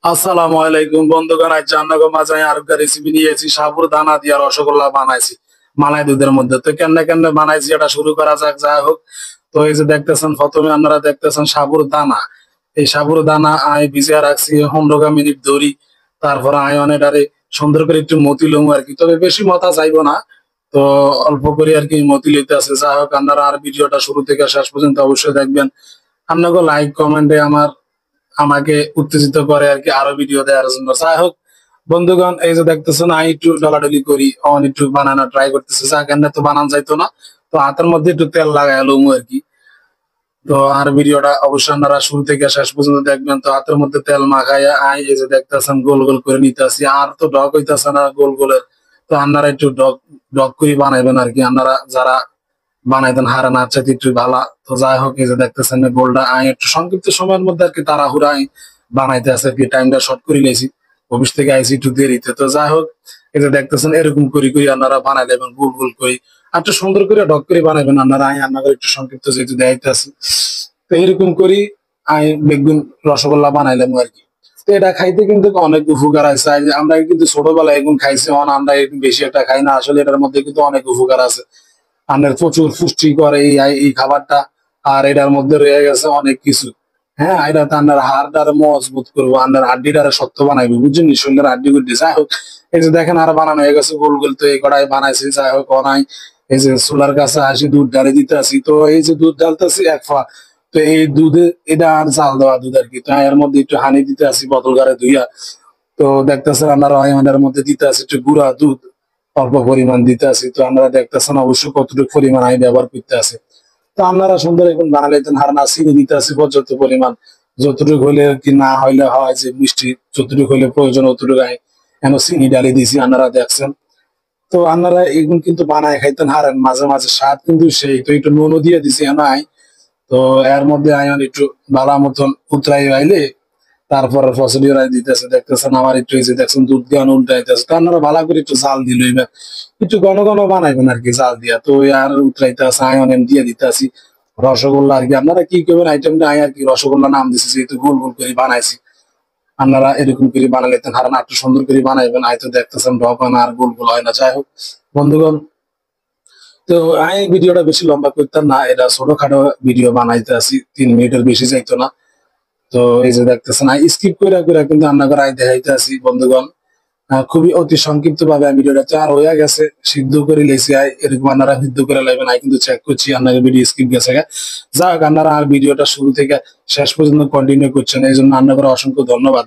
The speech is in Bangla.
আসসালামু আলাইকুম বন্ধুগণ, আজ জান্নাগো মাঝে আর একটা রেসিপি নিয়েছি। সাবুর দানা দিয়ে রসগোল্লা বানাইছি মালাই দুধের মধ্যে। তো কেমনে কেমনে বানাইছি এটা শুরু করা যাক। যাই হোক, তো এই যে দেখতেছেন, প্রথমে আপনারা দেখতেছেন সাবুর দানা। এই সাবুর দানা আমি ভিজিয়ে রাখছি 15 মিনিট ধরি। তারপরে আয়ন এটারে সুন্দর করে একটু মতি লমু আর কি, তবে বেশি মতা চাইবো না। তো অল্প করে আর কি মতি লইতে আছে। যাই হোক, আপনারা আর ভিডিওটা শুরু থেকে শেষ পর্যন্ত অবশ্যই দেখবেন। আপনাকে লাইক কমেন্টে আমাকে উত্তেজিত করে আর কি আরো ভিডিও দেওয়ার জন্য। যাই হোক বন্ধুগণ, এই যে দেখতেছেন আমি একটু ডলাডলি করি, অন একটু বানানো ট্রাই করতেছে। যা কেন তো বানান যাইতো না, তো হাতের মধ্যে একটু তেল লাগাই লমু আর কি। তো আর ভিডিওটা অবশ্যই আপনারা শুরু থেকে শেষ পর্যন্ত দেখবেন। তো হাতের মধ্যে তেল মাখাইয়া এই যে দেখতেছেন গোল গোল করে নিতেছি। আর তো ডগ হইতেছে না গোল গোলের, তো আপনারা একটু ডগ ডগ করে বানাইবেন আর কি। আপনারা যারা বানাইতেন হারা না চাইতে একটু ভালো। তো যাই হোক, এই যে দেখতেছেন গোলটা একটু সংক্ষিপ্ত সময়ের মধ্যে আর কি তাড়াহুড়া বানাইতে আছে আর কি, টাইমটা শর্ট করে নিয়েছি। অফিস থেকে আইসি একটু দেরিতে। তো যাই হোক, এই যে দেখতেছেন এরকম করি করি আপনারা বানাই দেবেন গোল গোল করে। আর একটু সুন্দর করে ডক করে বানাইবেন আপনারা। আপনাদের একটু সংক্ষিপ্ত যেহেতু দেখাইতে আছে, তো এরকম করি বেগুন রসগোল্লা বানাইলাম আর কি। তো এটা খাইতে কিন্তু অনেক উপকার আছে। আমরা কিন্তু ছোটবেলায় এগুন খাইছি, আমরা একটু বেশি একটা খাই না। আসলে এটার মধ্যে কিন্তু অনেক উপকার আছে। আপনার প্রচুর পুষ্টিকর এই খাবারটা। আর এটার মধ্যে রয়ে গেছে অনেক কিছু। হ্যাঁ, এটা তো আপনার হাড়টার মজবুত করবো, আপনার হাড্ডিটারে শক্ত বানাইবো, বুঝছেন, শরীরের হাড্ডি গুড্ডি। যাই হোক, এই যে দেখেন আর বানানো হয়ে গেছে গোল গোল। তো এই কড়াই বানাইছি। যাই হোক, অনাই এই যে চুলার কাছে আসি দুধ ঢালে দিতে আসি। তো এই যে দুধ ঢালতেছি এক ফা। তো এই দুধে এটা আর জাল দেওয়া দুধ আর কি। তো এর মধ্যে একটু হানি দিতে আসি বোতল গাড়ে ধুইয়া। তো দেখতেছেন আপনারা এর মধ্যে দিতে আসি একটু গুঁড়া দুধ, অল্প পরিমাণ দিতে আছি। তো আপনারা দেখতেছেন অবশ্যই কতটুকু পরিমাণ আমি ব্যবহার করতে আছি। তো আপনারা সুন্দর এখন বানাইতেন হার না চিনি দিতে আছি পর্যাপ্ত পরিমাণ। যতটুকু হইলে কি না হইলে হয় যে মিষ্টি, যতটুকু হইলে প্রয়োজন অতটুকু আমি এখন চিনি ডালি দিছি, আপনারা দেখছেন। তো আপনারা এগুলো কিন্তু বানায় খাইতেন হারেন মাঝে মাঝে, স্বাদ কিন্তু সেই। তো একটু নুনও দিয়ে দিছি নাই। তো এর মধ্যে আয়ন একটু ভালো মতন উতরাই আইলে তারপরে ফসলি রায় দিতেছে। দেখতেছেন আমার একটু এই যে দেখছেন দুধ গান উল্টাইতেছে। তো আপনারা ভালো করে একটু জাল দিল, একটু ঘন ঘন বানাইবেন আর কি জাল দিয়া। তো আর উতরাইতে আছে আয়ন দিয়ে দিতে আসি রসগোল্লা আর কি। আপনারা কি করবেন আইটেমটা আর কি রসগোল্লা নাম দিচ্ছে যেহেতু গোল গোল করে বানাইছি। আপনারা এরকম করে বানালে হারান একটু সুন্দর করে বানাইবেন। হয়তো দেখতেছেন ডক হয় না আর গোল গোল হয় না। যাই হোক বন্ধুগণ, তো আমি ভিডিওটা বেশি লম্বা করতাম না, এটা ছোটখাটো ভিডিও বানাইতে আছি, 3 মিনিটের বেশি যাইতো না। তো এই যে দেখতেছেন স্কিপ করে করে কিন্তু রান্না করে দেখাইতে আছি বন্ধুগণ। খুবই অতি সংক্ষিপ্ত ভাবে আমি ভিডিওটা চার হয়ে গেছে, সিদ্ধ করে লেছি। এরকম আপনারা সিদ্ধ করে লাগবেন। আমি কিন্তু চেক করছি আপনাকে ভিডিও স্কিপ গেছে। যাক, আপনারা আর ভিডিওটা শুরু থেকে শেষ পর্যন্ত কন্টিনিউ করছেন, এই জন্য রান্না করে অসংখ্য ধন্যবাদ।